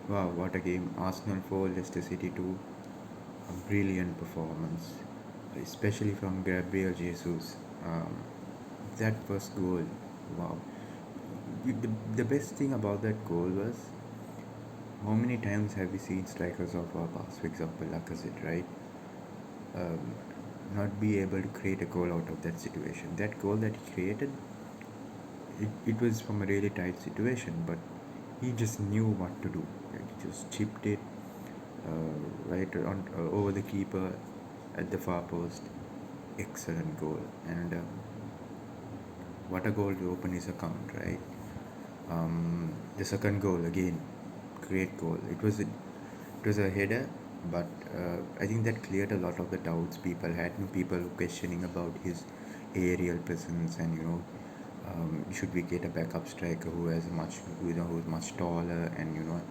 Wow, what a game. Arsenal 4, Leicester City 2. A brilliant performance, especially from Gabriel Jesus. Um, that first goal, wow. The best thing about that goal was how many times have we seen strikers of our past, for example, Lacazette, right? Um, not be able to create a goal out of that situation. That goal that he created, it was from a really tight situation, but he just knew what to do. Like, he just chipped it right on over the keeper at the far post. Excellent goal, and what a goal to open his account, right? The second goal again, great goal. It was a header, but I think that cleared a lot of the doubts people had. People questioning about his aerial presence, and should we get a backup striker who has who's much taller, and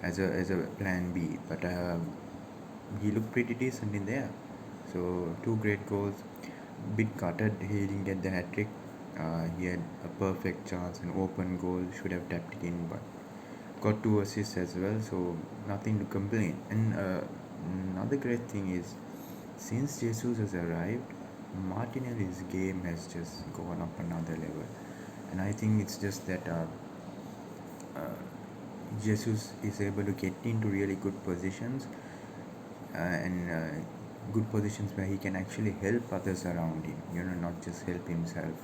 as a plan B. But he looked pretty decent in there. So two great goals. Bit gutted he didn't get the hat trick. He had a perfect chance, an open goal, should have tapped it in, but got two assists as well. So nothing to complain. And another great thing is, since Jesus has arrived, Martinelli's game has just gone up another level. And I think it's just that Jesus is able to get into really good positions and good positions where he can actually help others around him. Not just help himself.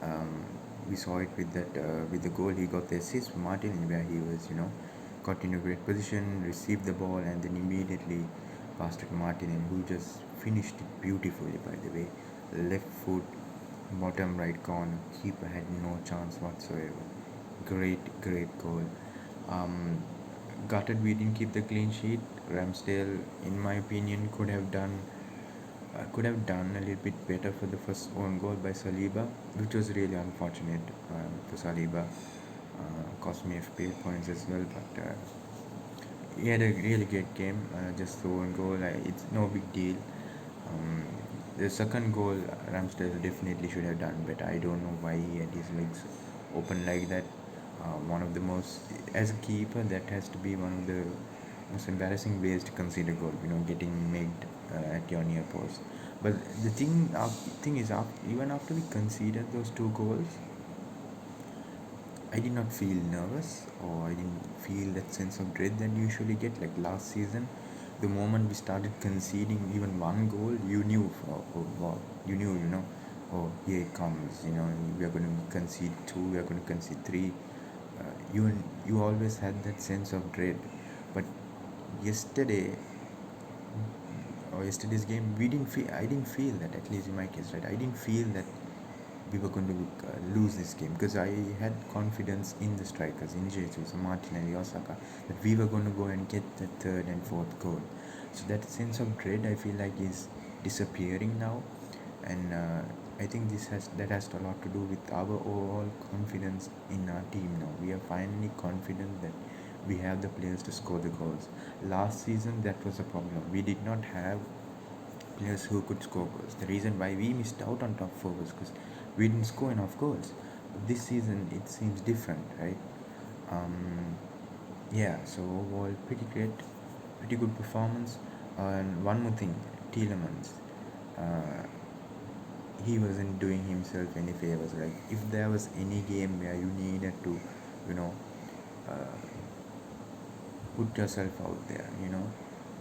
Um, we saw it with that with the goal he got the assist from Martin, where he was got into a great position, received the ball, and then immediately passed it to Martin, who just finished it beautifully. By the way, left foot, bottom right corner, keeper had no chance whatsoever. Great goal. Um, Gutted we didn't keep the clean sheet. Ramsdale, in my opinion, could have done a little bit better for the first own goal by Saliba, which was really unfortunate for Saliba. Cost me FPL points as well, but he had a really great game. Just the own goal, it's no big deal. Um, the second goal, Ramsdale definitely should have done better. I don't know why he had his legs open like that. One of the most, as a keeper, that has to be one of the most embarrassing ways to concede a goal. Getting made at your near post. But the thing is, even after we conceded those two goals, I did not feel nervous, or I didn't feel that sense of dread that you usually get. Like last season, the moment we started conceding even one goal, you knew, wow, oh, here it comes. We are going to concede two, we are going to concede three. You always had that sense of dread, but yesterday or yesterday's game, we didn't feel. I didn't feel that, at least in my case, right? I didn't feel that we were going to lose this game, because I had confidence in the strikers, in Jesus, Martinelli, Osaka, that we were going to go and get the third and fourth goal. So that sense of dread, I feel like, is disappearing now, and I think that has a lot to do with our overall confidence in our team now. We are finally confident that we have the players to score the goals. Last season, that was a problem. We did not have players who could score goals. The reason why we missed out on top four was because we didn't score enough goals. But this season it seems different, right? Um, yeah. So overall, pretty great, pretty good performance. And one more thing, Tielemans. Uh, he wasn't doing himself any favors. Like, if there was any game where you needed to, you know, uh, put yourself out there,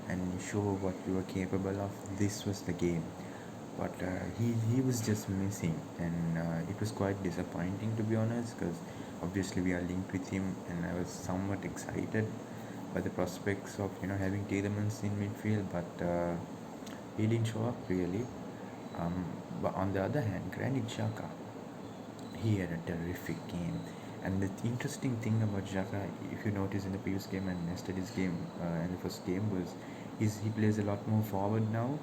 and show what you are capable of, this was the game. But he was just missing, and it was quite disappointing, to be honest, because obviously we are linked with him, and I was somewhat excited by the prospects of having Tielemans in midfield, but he didn't show up really. But on the other hand, Granit Xhaka, he had a terrific game. And the interesting thing about Xhaka, if you notice in the previous game and yesterday's game, and the first game was, is he plays a lot more forward now,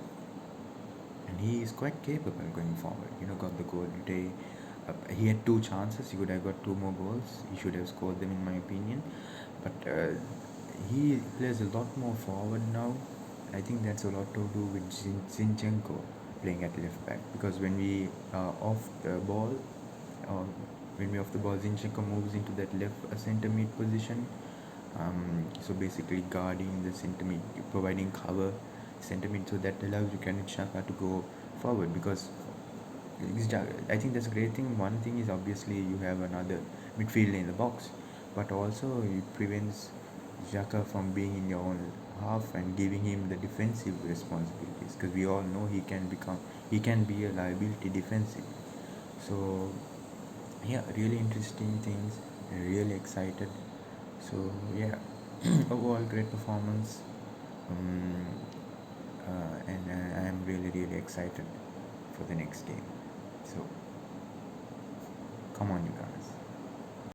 and he is quite capable going forward. Got the goal today. He had two chances. He could have got two more goals. He should have scored them, in my opinion. But he plays a lot more forward now. I think that's a lot to do with Zinchenko playing at left back, because when we off the ball, uh, Zinchenko moves into that left center mid position. So basically guarding the sentiment, providing cover sentiment, so that allows you Granit Xhaka to go forward, because I think that's a great thing. One thing is obviously you have another midfielder in the box, but also it prevents Xhaka from being in your own half and giving him the defensive responsibilities, because we all know he can be a liability defensive. So yeah, really interesting things, really excited. So yeah, overall great performance. um, and I am really excited for the next game. So come on, you guys.